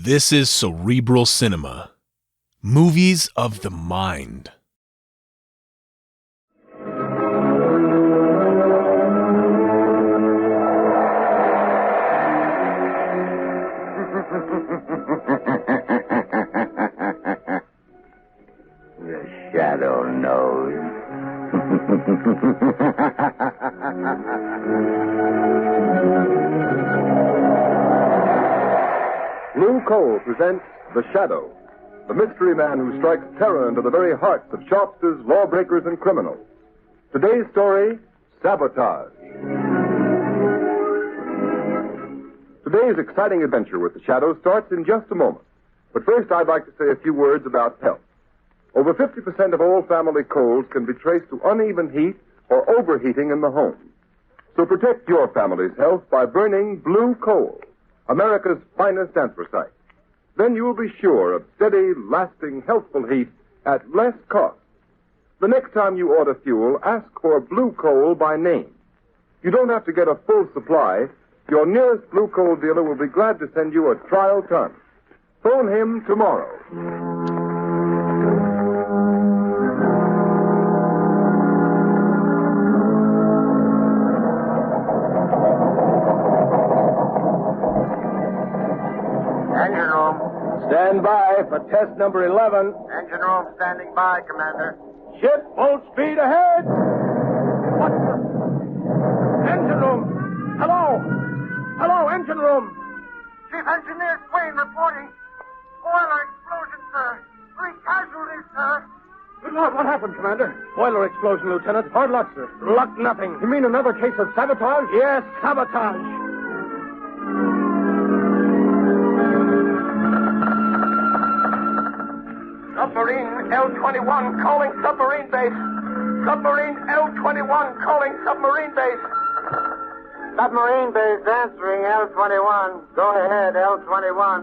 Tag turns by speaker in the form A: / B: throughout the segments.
A: This is Cerebral Cinema. Movies of the mind.
B: The shadow knows.
C: Blue Coal presents The Shadow, the mystery man who strikes terror into the very hearts of shopsters, lawbreakers, and criminals. Today's story, Sabotage. Today's exciting adventure with The Shadow starts in just a moment. But first, I'd like to say a few words about health. Over 50% of all family colds can be traced to uneven heat or overheating in the home. So protect your family's health by burning Blue Coal, America's finest anthracite. Then you'll be sure of steady, lasting, healthful heat at less cost. The next time you order fuel, ask for Blue Coal by name. You don't have to get a full supply. Your nearest Blue Coal dealer will be glad to send you a trial ton. Phone him tomorrow.
B: Engine room.
C: Stand by for test number 11.
B: Engine room standing by, Commander.
C: Ship full speed ahead. What the? Engine room. Hello. Hello, engine room.
B: Chief Engineer Swain reporting. Boiler explosion, sir. 3 casualties, sir.
C: Good Lord, what happened, Commander? Boiler explosion, Lieutenant. Hard luck, sir. Luck nothing. You mean another case of sabotage? Yes, sabotage.
D: Submarine L-21 calling submarine base. Submarine L-21 calling submarine base.
B: Submarine base answering L-21. Go ahead, L-21.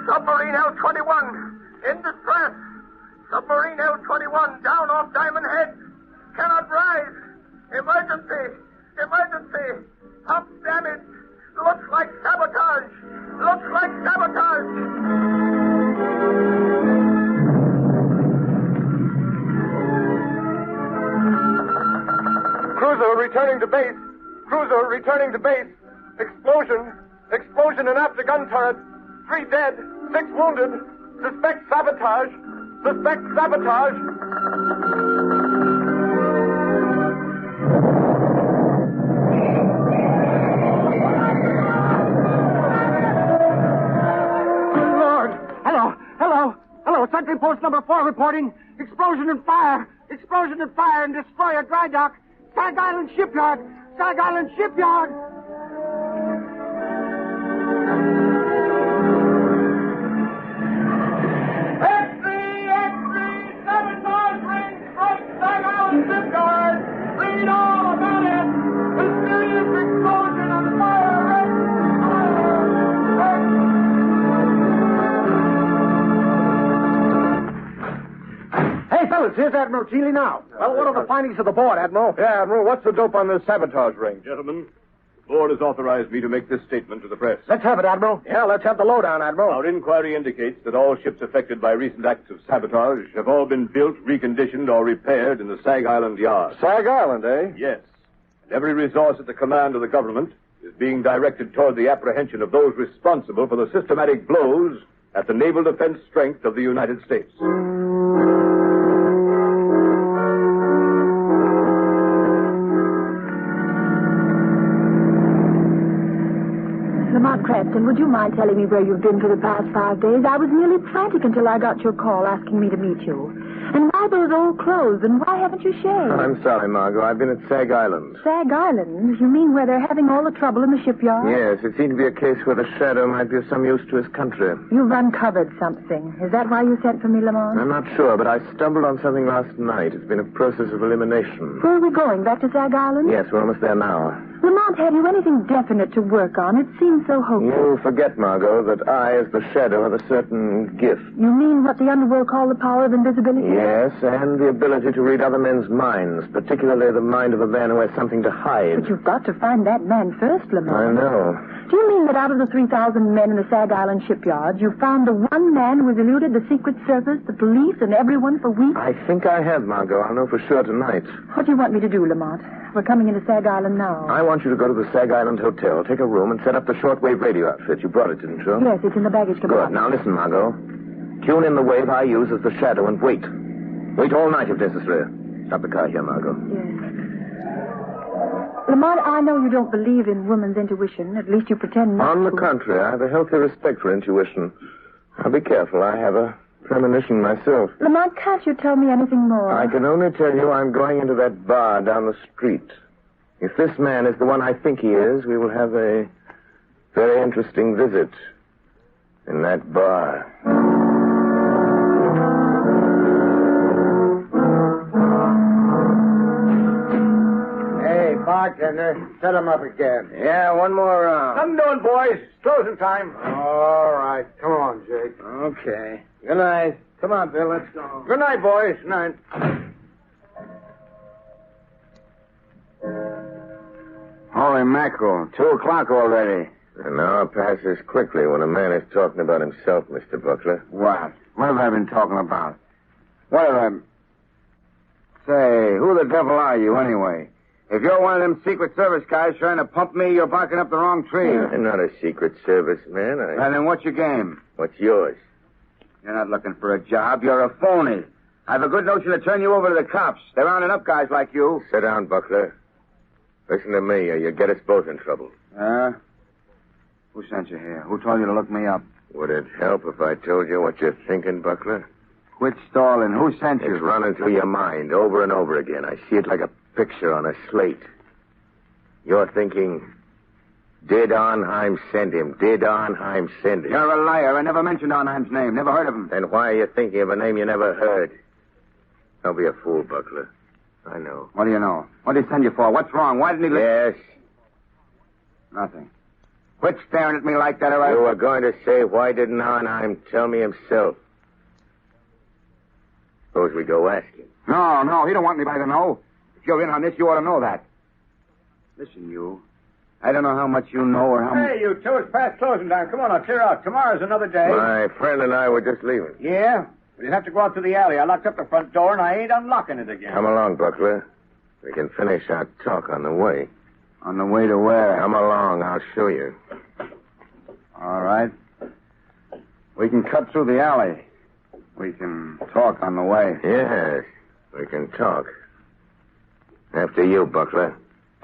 D: Submarine L-21 in distress. Submarine L-21 down off Diamond Head. Cannot rise. Emergency. Emergency. Pump damage. Looks like sabotage. Looks like sabotage.
C: Cruiser returning to base. Cruiser returning to base. Explosion. Explosion in after gun turret. 3 dead. 6 wounded. Suspect sabotage. Suspect sabotage. Good Lord. Hello. Sentry post number 4 reporting. Explosion and fire. Explosion and fire and destroyer dry dock. Sag Island Shipyard. Sag Island Shipyard.
D: Sabotage ring strike Sag Island Shipyard. Read all about it. Mysterious explosion and fire.
C: Hey, fellas, here's Admiral Keeley now. Well, what are the findings of the board, Admiral? Yeah, Admiral, what's the dope on this sabotage ring?
E: Gentlemen, the board has authorized me to make this statement to the press.
C: Let's have it, Admiral. Yeah, let's have the lowdown, Admiral.
E: Our inquiry indicates that all ships affected by recent acts of sabotage have all been built, reconditioned, or repaired in the Sag Island yard.
C: Sag Island, eh?
E: Yes. And every resource at the command of the government is being directed toward the apprehension of those responsible for the systematic blows at the naval defense strength of the United States.
F: Lamont Cranston, would you mind telling me where you've been for the past 5 days? I was nearly frantic until I got your call asking me to meet you. And why those old clothes, and why haven't you shaved?
G: I'm sorry, Margot. I've been at Sag Island.
F: Sag Island? You mean where they're having all the trouble in the shipyard?
G: Yes, it seemed to be a case where the Shadow might be of some use to his country.
F: You've uncovered something. Is that why you sent for me, Lamont?
G: I'm not sure, but I stumbled on something last night. It's been a process of elimination.
F: Where are we going? Back to Sag Island?
G: Yes, we're almost there now.
F: Lamont, have you anything definite to work on? It seems so hopeless.
G: You forget, Margot, that I, as the shadow, have a certain gift.
F: You mean what the underworld call the power of invisibility?
G: Yes, and the ability to read other men's minds, particularly the mind of a man who has something to hide.
F: But you've got to find that man first, Lamont.
G: I know.
F: Do you mean that out of the 3,000 men in the Sag Island shipyards, you found the one man who has eluded the Secret Service, the police, and everyone for weeks?
G: I think I have, Margot. I'll know for sure tonight.
F: What do you want me to do, Lamont? We're coming into Sag Island now.
G: I want you to go to the Sag Island Hotel, take a room, and set up the shortwave radio outfit. You brought it, didn't you?
F: Yes, it's in the baggage compartment.
G: Good. Now listen, Margot. Tune in the wave I use as the shadow and wait. Wait all night if necessary. Stop the car here, Margot.
F: Yes. Lamont, I know you don't believe in woman's intuition. At least you pretend not
G: On the
F: to.
G: contrary, I have a healthy respect for intuition. Now be careful. I have a premonition myself.
F: Lamont, can't you tell me anything more?
G: I can only tell you I'm going into that bar down the street. If this man is the one I think he is, we will have a very interesting visit in that bar.
B: Hey, bartender, set him up again.
G: Yeah, one more round.
B: I'm doing, boys. It's closing time. All right. Come on, Jake.
G: Okay. Good night.
B: Come on, Bill. Let's go. Good night, boys. Night.
G: Holy mackerel. 2:00 already. An hour passes quickly when a man is talking about himself, Mr. Buckler.
B: What? What have I been talking about? What have I... Say, who the devil are you, anyway? If you're one of them Secret Service guys trying to pump me, you're barking up the wrong tree.
G: I'm not a Secret Service man.
B: And then what's your game?
G: What's yours?
B: You're not looking for a job. You're a phony. I have a good notion to turn you over to the cops. They're rounding up guys like you.
G: Sit down, Buckler. Listen to me, or you get us both in trouble.
B: Who sent you here? Who told you to look me up?
G: Would it help if I told you what you're thinking, Buckler?
B: Quit stalling. Who sent you?
G: It's running through your mind over and over again. I see it like a picture on a slate. You're thinking, did Arnheim send him? Did Arnheim send him?
B: You're a liar. I never mentioned Arnheim's name. Never heard of him.
G: Then why are you thinking of a name you never heard? Don't be a fool, Buckler. I know.
B: What do you know? What did he send you for? What's wrong? Why didn't he...
G: Yes.
B: Nothing. Quit staring at me like that, or I...
G: You were going to say, why didn't Arnheim tell me himself? Suppose we go ask him.
B: No, he don't want anybody to know. If you're in on this, you ought to know that. Listen, you. I don't know how much you know or how much...
E: Hey, you two, it's past closing time. Come on, now, clear out. Tomorrow's another day.
G: My friend and I were just leaving.
E: Yeah? Well, you have to go out to the alley. I locked up the front door, and I ain't unlocking it again.
G: Come along, Buckler. We can finish our talk on the way.
B: On the way to where?
G: Come along, I'll show you.
B: All right. We can cut through the alley. We can talk on the way.
G: Yes, we can talk. After you, Buckler.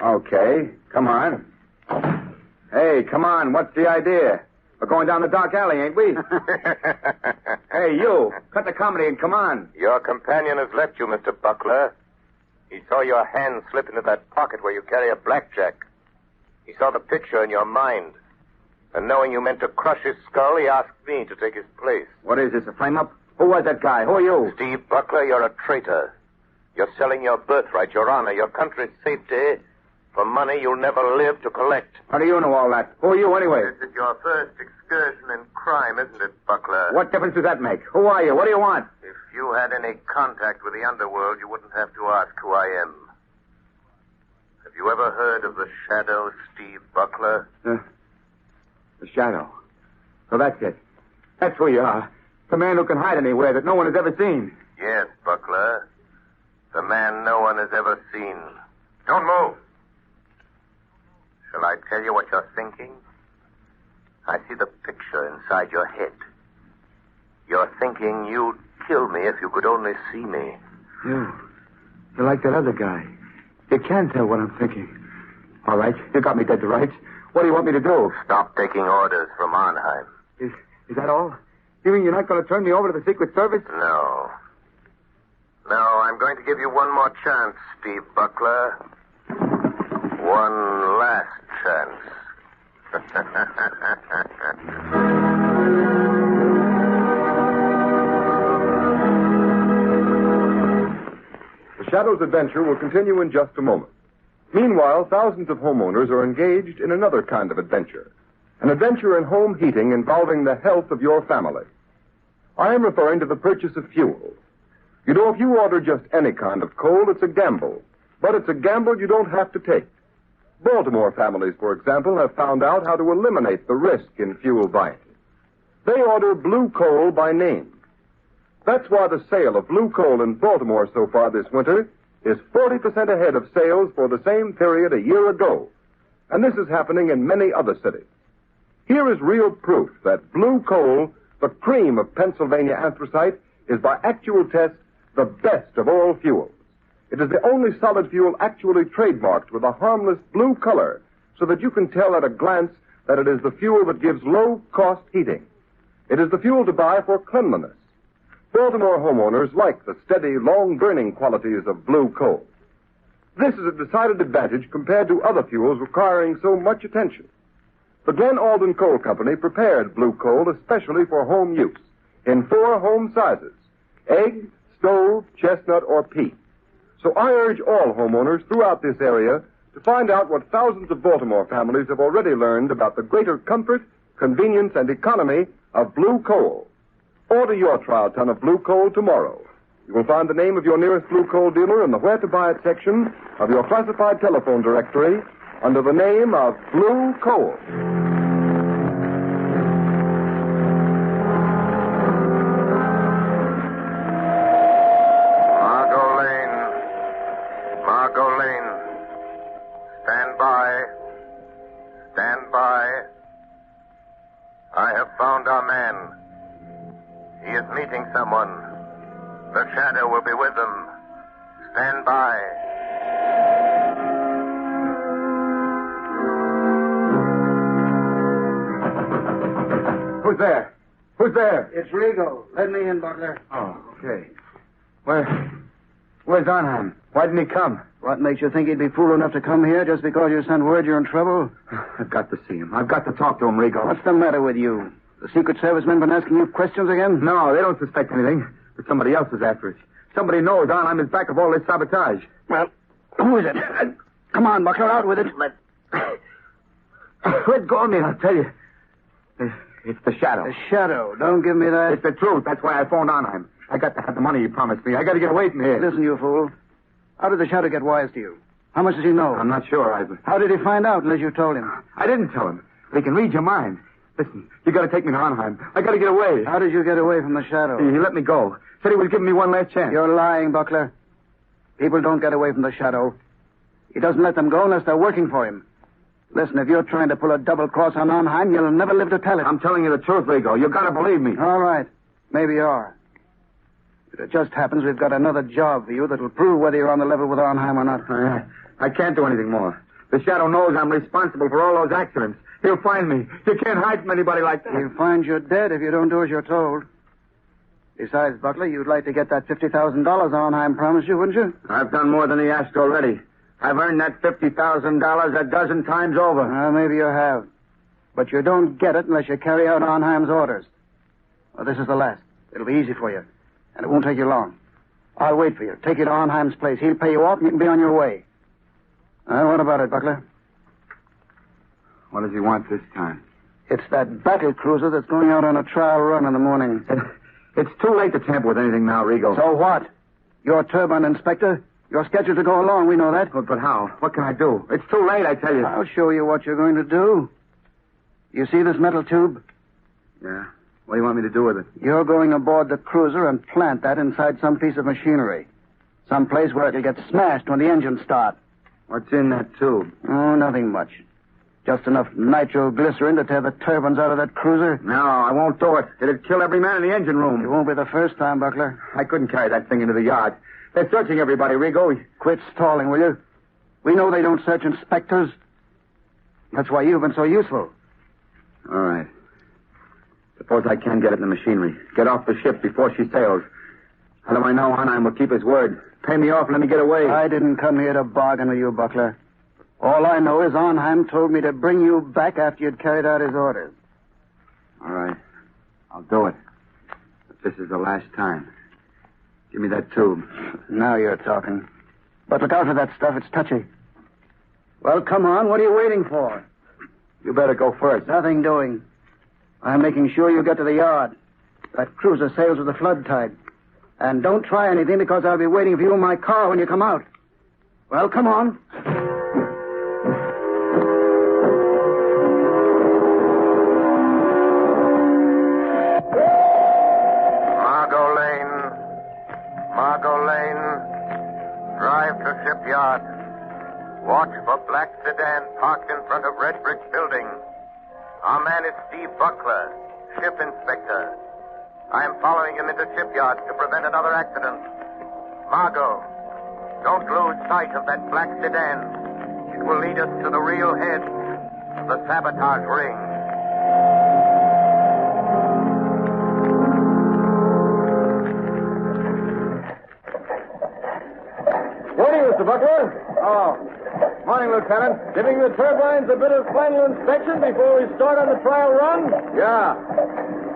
B: Okay, come on. Hey, come on, what's the idea? We're going down the dark alley, ain't we? Hey, you, cut the comedy and come on.
G: Your companion has left you, Mr. Buckler. He saw your hand slip into that pocket where you carry a blackjack. He saw the picture in your mind. And knowing you meant to crush his skull, he asked me to take his place.
B: What is this, a frame-up? Who was that guy? Who are you?
G: Steve Buckler, you're a traitor. You're selling your birthright, your honor, your country's safety for money you'll never live to collect.
B: How do you know all that? Who are you, anyway?
G: This is your first excursion in crime, isn't it, Buckler?
B: What difference does that make? Who are you? What do you want?
G: If you had any contact with the underworld, you wouldn't have to ask who I am. Have you ever heard of the Shadow, Steve Buckler?
B: The Shadow. So that's it. That's who you are. The man who can hide anywhere that no one has ever seen.
G: Yes, Buckler. The man no one has ever seen. Don't move. Shall I tell you what you're thinking? I see the picture inside your head. You're thinking you'd kill me if you could only see me.
B: You're like that other guy. You can tell what I'm thinking. All right, you got me dead to rights. What do you want me to do?
G: Stop taking orders from Arnheim.
B: Is that all? You mean you're not going to turn me over to the Secret Service?
G: No. No, I'm going to give you one more chance, Steve Buckler. One last chance.
C: The Shadow's adventure will continue in just a moment. Meanwhile, thousands of homeowners are engaged in another kind of adventure. An adventure in home heating involving the health of your family. I am referring to the purchase of fuel. You know, if you order just any kind of coal, it's a gamble. But it's a gamble you don't have to take. Baltimore families, for example, have found out how to eliminate the risk in fuel buying. They order blue coal by name. That's why the sale of blue coal in Baltimore so far this winter is 40% ahead of sales for the same period a year ago. And this is happening in many other cities. Here is real proof that blue coal, the cream of Pennsylvania anthracite, is by actual test the best of all fuels. It is the only solid fuel actually trademarked with a harmless blue color, so that you can tell at a glance that it is the fuel that gives low-cost heating. It is the fuel to buy for cleanliness. Baltimore homeowners like the steady, long-burning qualities of blue coal. This is a decided advantage compared to other fuels requiring so much attention. The Glen Alden Coal Company prepared blue coal especially for home use in 4 home sizes: egg, stove, chestnut, or peat. So I urge all homeowners throughout this area to find out what thousands of Baltimore families have already learned about the greater comfort, convenience, and economy of blue coal. Order your trial ton of blue coal tomorrow. You will find the name of your nearest blue coal dealer in the Where to Buy It section of your classified telephone directory under the name of Blue Coal.
G: Margot Lane. Stand by. Stand by. I have found our man. He is meeting someone. The shadow will be with them. Stand by.
B: Who's there? Who's there?
H: It's Rigo. Let me in, Butler.
B: Oh, okay. Where's Arnheim? Why didn't he come?
H: What makes you think he'd be fool enough to come here just because you sent word you're in trouble?
B: I've got to see him. I've got to talk to him, Rigo.
H: What's the matter with you? The Secret Service men been asking you questions again?
B: No, they don't suspect anything. But somebody else is after it. Somebody knows Arnheim is back of all this sabotage.
H: Well, who is it? Come on, Buckler, out with it.
B: Let go of me, I'll tell you. It's the shadow.
H: The shadow. Don't give me that.
B: It's the truth. That's why I phoned Arnheim. I got to have the money you promised me. I got to get away from here.
H: Listen, you fool. How did the shadow get wise to you? How much does he know?
B: I'm not sure, Ivan.
H: How did he find out unless you told him?
B: I didn't tell him. But he can read your mind. Listen, you got to take me to Arnheim. I got to get away.
H: How did you get away from the shadow?
B: He let me go. Said he was giving me one last chance.
H: You're lying, Buckler. People don't get away from the shadow. He doesn't let them go unless they're working for him. Listen, if you're trying to pull a double cross on Arnheim, you'll never live to tell it.
B: I'm telling you the truth, Rigo. You got to believe me.
H: All right. Maybe you are. But it just happens we've got another job for you that'll prove whether you're on the level with Arnheim or not.
B: I can't do anything more. The shadow knows I'm responsible for all those accidents. He'll find me. You can't hide from anybody like that.
H: He'll find you dead if you don't do as you're told. Besides, Buckler, you'd like to get that $50,000 Arnheim promised you, wouldn't you?
B: I've done more than he asked already. I've earned that $50,000 a dozen times over.
H: Well, maybe you have. But you don't get it unless you carry out Arnheim's orders. Well, this is the last. It'll be easy for you. And it won't take you long. I'll wait for you. Take you to Arnheim's place. He'll pay you off and you can be on your way. Well, what about it, Buckler?
B: What does he want this time?
H: It's that battle cruiser that's going out on a trial run in the morning.
B: It's too late to tamper with anything now, Rigo.
H: So what? You're turbine inspector. You're scheduled to go along. We know that.
B: But how? What can I do? It's too late, I tell you.
H: I'll show you what you're going to do. You see this metal tube?
B: Yeah. What do you want me to do with it?
H: You're going aboard the cruiser and plant that inside some piece of machinery. Some place where it'll get smashed when the engines start.
B: What's in that tube?
H: Oh, nothing much. Just enough nitroglycerin to tear the turbines out of that cruiser.
B: No, I won't do it. It'd kill every man in the engine room.
H: It won't be the first time, Buckler.
B: I couldn't carry that thing into the yard. They're searching everybody, Rigo.
H: Quit stalling, will you? We know they don't search inspectors. That's why you've been so useful.
B: All right. Suppose I can get it in the machinery. Get off the ship before she sails. How do I know Arnheim will keep his word? Pay me off and let me get away.
H: I didn't come here to bargain with you, Buckler. All I know is Arnheim told me to bring you back after you'd carried out his orders.
B: All right. I'll do it. But this is the last time. Give me that tube.
H: Now you're talking. But look out for that stuff. It's touchy. Well, come on. What are you waiting for?
B: You better go first.
H: Nothing doing. I'm making sure you get to the yard. That cruiser sails with the flood tide. And don't try anything because I'll be waiting for you in my car when you come out. Well, come on.
G: Margot Lane. Drive to shipyard. Watch for black sedan parked in front of red brick building. Our man is Steve Buckler, ship inspector. I am following him into shipyard to prevent another accident. Margot, don't lose sight of that black sedan. It will lead us to the real head of the sabotage ring.
E: Morning, Mr. Buckler.
B: Oh. Morning, Lieutenant.
E: Giving the turbines a bit of final inspection before we start on the trial run?
B: Yeah,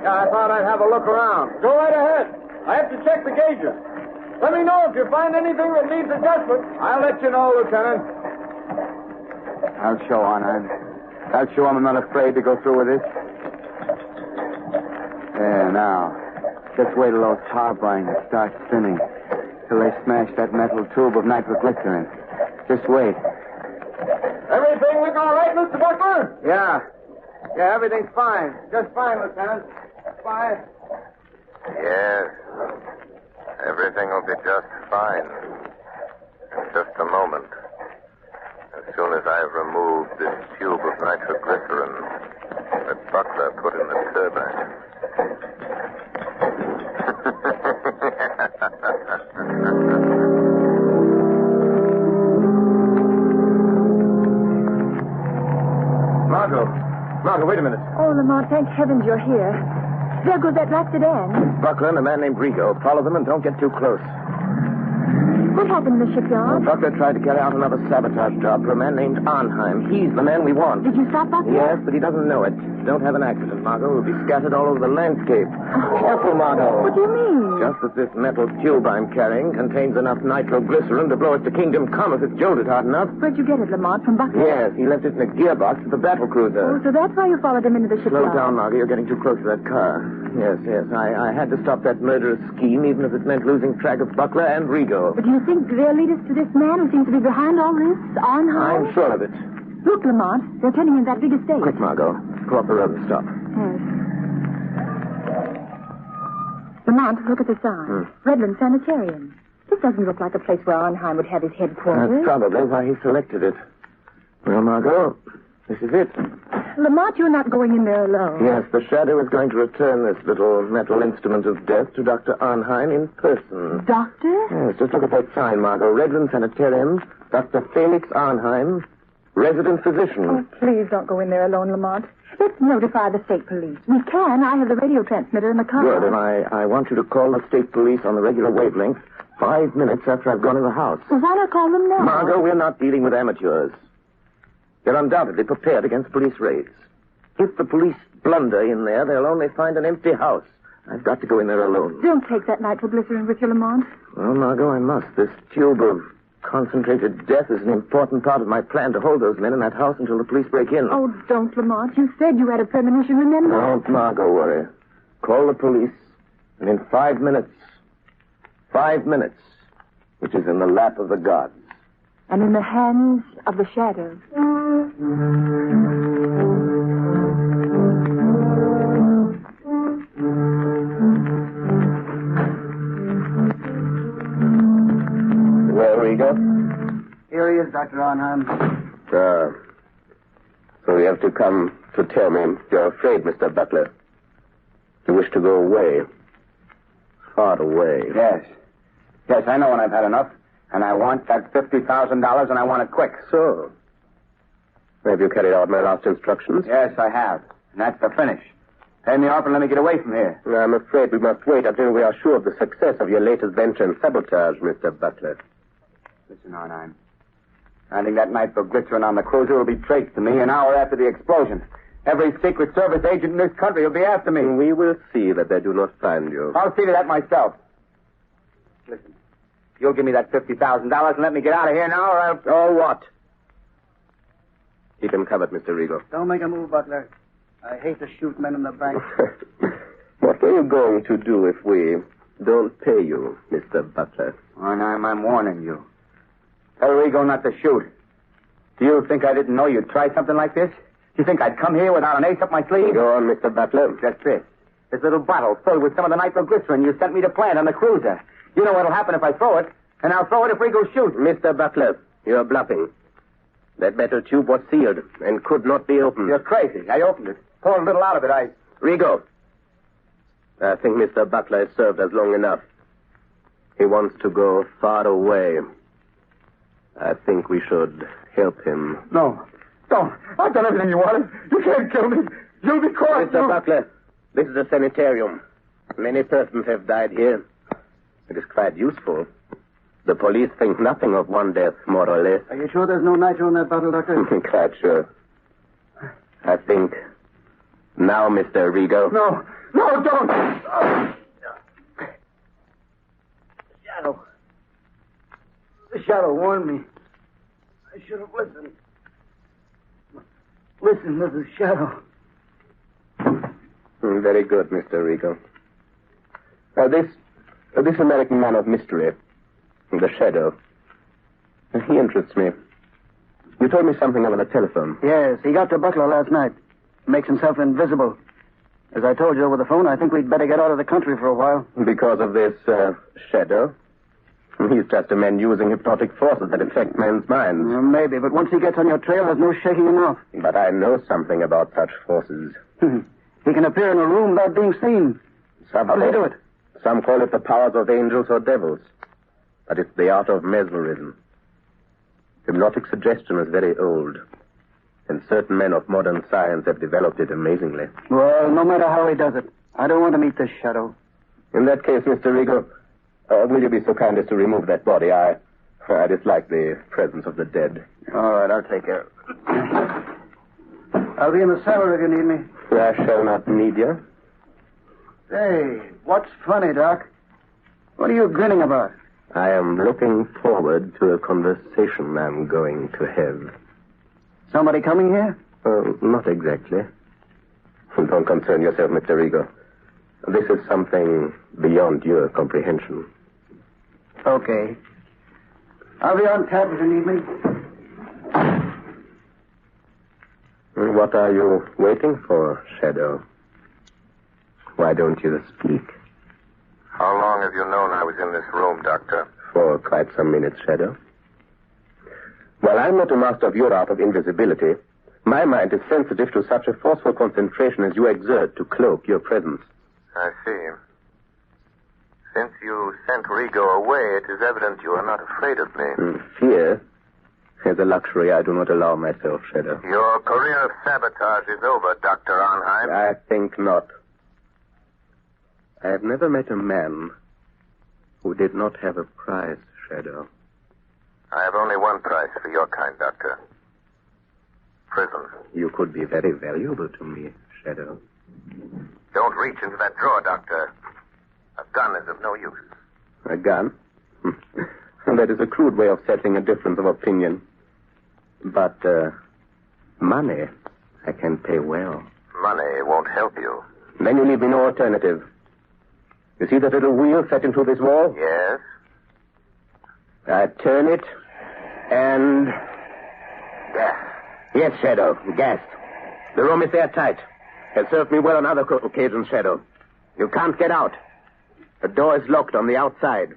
B: I thought I'd have a look around.
E: Go right ahead. I have to check the gauges. Let me know if you find anything that needs adjustment.
B: I'll let you know, Lieutenant. I'll show I'm not afraid to go through with this. There, now. Just wait till those turbines start spinning. Till they smash that metal tube of nitroglycerin. Just wait.
E: Everything looking all right, Mr. Buckler?
B: Yeah, everything's fine. Just fine, Lieutenant. Fine.
G: Yes. Everything will be just fine. In just a moment. As soon as I've removed this tube of nitroglycerin that Buckler put in the turbine.
E: Margot, wait a minute.
F: Oh, Lamont, thank heavens you're here. There goes that black sedan.
B: Buckler and a man named Rigo. Follow them and don't get too close.
F: What happened in the shipyard?
B: Buckler tried to carry out another sabotage job for a man named Arnheim. He's the man we want.
F: Did you stop Buckler?
B: Yes, but he doesn't know it. Don't have an accident, Margot. We'll be scattered all over the landscape. Careful, Margot.
F: What do you mean?
B: Just that this metal tube I'm carrying contains enough nitroglycerin to blow us to kingdom come if it's jolted hard enough.
F: Where'd you get it, Lamont? From Buckler?
B: Yes, he left it in a gearbox at the battle cruiser.
F: Oh, so that's why you followed him into the
B: Slow
F: shipyard.
B: down, Margot. You're getting too close to that car. Yes. I had to stop that murderous scheme, even if it meant losing track of Buckler and Rigo.
F: But do you think they'll lead us to this man who seems to be behind all this, Arnheim?
B: I'm sure of it.
F: Look, Lamont, they're turning in that big estate.
B: Quick, Margot. Go up the road and stop.
F: Yes. Lamont, look at the sign. Redland Sanitarium. This doesn't look like a place where Arnheim would have his headquarters.
B: That's probably why he selected it. Well, Margot, this is it.
F: Lamont, you're not going in there alone.
B: Yes, the Shadow is going to return this little metal instrument of death to Dr. Arnheim in person.
F: Doctor?
B: Yes, just look at that sign, Margot. Redland Sanitarium, Dr. Felix Arnheim, resident physician.
F: Oh, please don't go in there alone, Lamont. Let's notify the state police. We can. I have the radio transmitter in the car.
B: Good, and I want you to call the state police on the regular wavelength 5 minutes after I've gone in the house.
F: Well, why not call them now?
B: Margot, we're not dealing with amateurs. They're undoubtedly prepared against police raids. If the police blunder in there, they'll only find an empty house. I've got to go in there alone.
F: Don't take that nitroglycerin with you, Lamont.
B: Well, Margot, I must. This tube of concentrated death is an important part of my plan to hold those men in that house until the police break in.
F: Oh, don't, Lamont. You said you had a premonition, remember?
B: Don't, Margot, worry. Call the police, and in 5 minutes, which is in the lap of the gods.
F: And in the hands of the shadows.
B: Well, Rigo?
H: Here he is, Dr. Arnheim.
B: So you have to come to tell me you're afraid, Mr. Buckler. You wish to go away. Far away.
H: Yes, I know when I've had enough. And I want that $50,000, and I want it quick.
B: So, have you carried out my last instructions?
H: Yes, I have. And that's the finish. Pay me off and let me get away from here.
B: I'm afraid we must wait until we are sure of the success of your latest venture in sabotage, Mr. Buckler.
H: Listen, Arnheim. Finding that nitroglycerin on the cruiser will be traced to me an hour after the explosion. Every Secret Service agent in this country will be after me.
B: We will see that they do not find you.
H: I'll see to that myself. Listen, you'll give me that $50,000 and let me get out of here now, or I'll...
B: Oh, what?
I: Keep him covered, Mr. Rigo.
H: Don't make a move, Butler. I hate to shoot men in the back.
I: What are you going to do if we don't pay you, Mr. Butler?
B: I'm warning you. Tell Rigo not to shoot. Do you think I didn't know you'd try something like this? Do you think I'd come here without an ace up my sleeve?
I: Go on, Mr. Butler.
B: Just this. This little bottle filled with some of the nitroglycerin you sent me to plant on the cruiser. You know what'll happen if I throw it, and I'll throw it if Rigo shoots.
I: Mr. Butler, you're bluffing. That metal tube was sealed and could not be opened.
B: You're crazy. I opened it. Pulled a little out of it.
I: Rigo, I think Mr. Butler has served us long enough. He wants to go far away. I think we should help him.
B: No. Don't. I've done everything you wanted. You can't kill me. You'll be caught.
I: Mr. Butler, this is a sanitarium. Many persons have died here. It is quite useful. The police think nothing of one death, more or less.
H: Are you sure there's no nitro in that bottle, Doctor?
I: Quite sure. I think now, Mr. Rigo.
B: No, don't.
H: Shadow. The shadow warned me. I should have listened. Listen to the shadow.
I: Very good, Mr. Rigo. This American man of mystery, the Shadow, he interests me. You told me something over the telephone.
H: Yes, he got to Butler last night. Makes himself invisible. As I told you over the phone, I think we'd better get out of the country for a while.
I: Because of this Shadow? He's just a man using hypnotic forces that affect men's minds.
H: Maybe, but once he gets on your trail, there's no shaking him off.
I: But I know something about such forces.
H: He can appear in a room without being seen. How do they do it?
I: Some call it the powers of angels or devils. But it's the art of mesmerism. Hypnotic suggestion is very old. And certain men of modern science have developed it amazingly.
H: Well, no matter how he does it, I don't want to meet this Shadow.
I: In that case, Mr. Rigo, will you be so kind as to remove that body? I dislike the presence of the dead.
B: All right, I'll take care.
H: I'll be in the cellar if you need me.
I: I shall not need you.
H: Hey, what's funny, Doc? What are you grinning about?
I: I am looking forward to a conversation I'm going to have.
H: Somebody coming here?
I: Not exactly. Don't concern yourself, Mr. Rigo. This is something beyond your comprehension.
H: Okay. I'll be on tap if you need me.
I: What are you waiting for, Shadow? Why don't you speak?
G: How long have you known I was in this room, Doctor?
I: For quite some minutes, Shadow. While I'm not a master of your art of invisibility, my mind is sensitive to such a forceful concentration as you exert to cloak your presence.
G: I see. Since you sent Rigo away, it is evident you are not afraid of me.
I: Fear is a luxury I do not allow myself, Shadow.
G: Your career of sabotage is over, Dr. Arnheim.
I: I think not. I have never met a man who did not have a price, Shadow.
G: I have only one price for your kind, Doctor. Prison.
I: You could be very valuable to me, Shadow.
G: Don't reach into that drawer, Doctor. A gun is of no use.
I: A gun? That is a crude way of settling a difference of opinion. But, money, I can pay well.
G: Money won't help you.
I: Then you leave me no alternative. You see that little wheel set into this wall?
G: Yes?
I: I turn it, and...
G: Gas.
I: Yes, Shadow, gas. The room is airtight. Has served me well on other occasions, Shadow. You can't get out. The door is locked on the outside.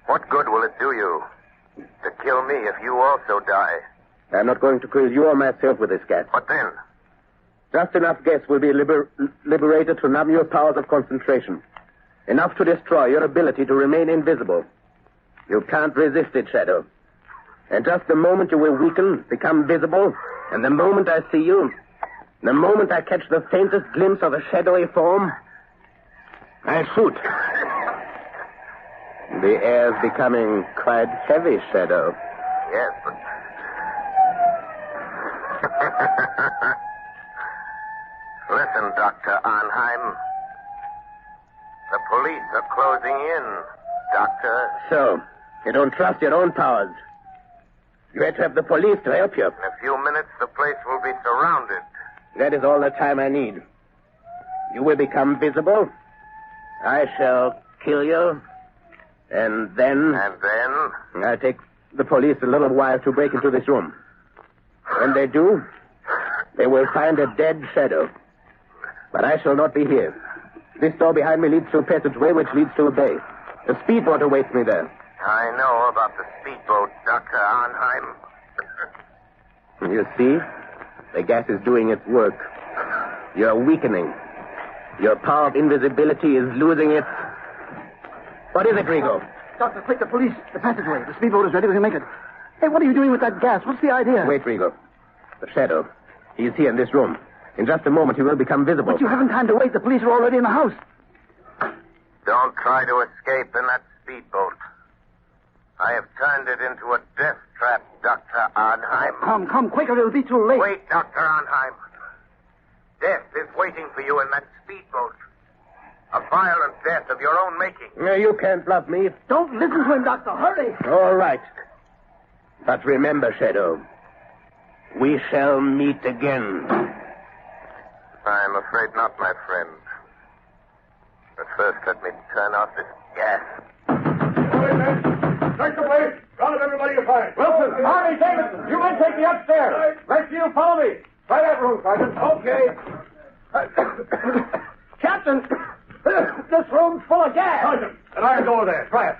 G: What good will it do you to kill me if you also die?
I: I'm not going to kill you or myself with this gas.
G: What then?
I: Just enough gas will be liberated to numb your powers of concentration. Enough to destroy your ability to remain invisible. You can't resist it, Shadow. And just the moment you will weaken, become visible, and the moment I see you, the moment I catch the faintest glimpse of a shadowy form, I shoot. The air's becoming quite heavy, Shadow.
G: Yes, but... Listen, Dr. Arnheim. The police are closing in, Doctor.
I: So, you don't trust your own powers. You had to have the police to help you.
G: In a few minutes, the place will be surrounded.
I: That is all the time I need. You will become visible. I shall kill you. And then...
G: And then?
I: I'll take the police a little while to break into this room. When they do, they will find a dead Shadow. But I shall not be here. This door behind me leads to a passageway which leads to a bay. A speedboat awaits me there.
G: I know about the speedboat, Dr. Arnheim.
I: You see? The gas is doing its work. You're weakening. Your power of invisibility is losing its... What is it, Rigo?
H: Doctor, take the police. The passageway. The speedboat is ready. We can make it. Hey, what are you doing with that gas? What's the idea?
I: Wait, Rigo. The Shadow. He's here in this room. In just a moment, he will become visible.
H: But you haven't time to wait. The police are already in the house.
G: Don't try to escape in that speedboat. I have turned it into a death trap, Dr. Arnheim.
H: Come, quicker. It'll be too late.
G: Wait, Dr. Arnheim. Death is waiting for you in that speedboat. A violent death of your own making.
I: No, you can't bluff me.
H: Don't listen to him, Doctor. Hurry.
I: All right. But remember, Shadow, we shall meet again.
G: I'm afraid not, my friend. But first, let me turn off this gas.
E: Search the place. Round up everybody you find.
D: Wilson, Harvey, Davidson, you men take me upstairs. Rest of you follow me. Try that room, Sergeant.
E: Okay.
D: Captain, this room's full of gas.
E: Sergeant, an iron door there. Try it.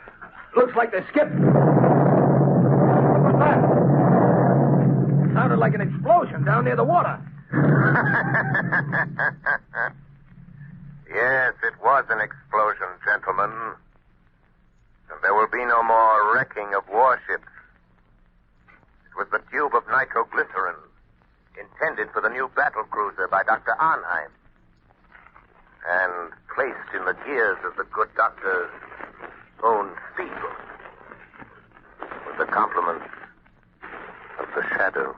I: Looks like they skipped.
D: What was that?
I: Sounded like an explosion down near the water.
G: Yes, it was an explosion, gentlemen. And there will be no more wrecking of warships. It was the tube of nitroglycerin intended for the new battle cruiser by Dr. Arnheim. And placed in the gears of the good doctor's own speedboat. With the compliments of the Shadow.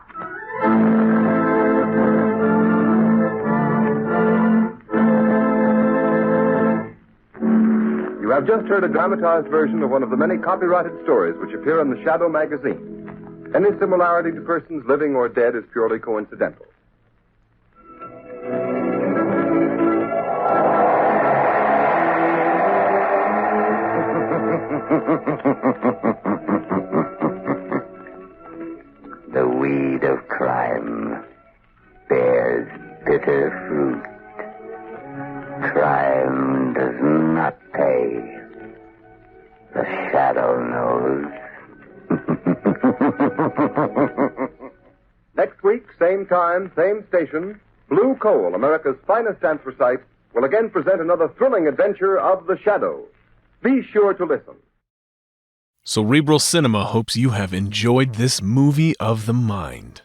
C: You have just heard a dramatized version of one of the many copyrighted stories which appear in the Shadow magazine. Any similarity to persons living or dead is purely coincidental.
J: The weed of crime bears bitter fruit. Crime does not pay. The Shadow knows.
C: Next week, same time, same station, Blue Coal, America's finest anthracite, will again present another thrilling adventure of the Shadow. Be sure to listen.
A: Cerebral Cinema hopes you have enjoyed this movie of the mind.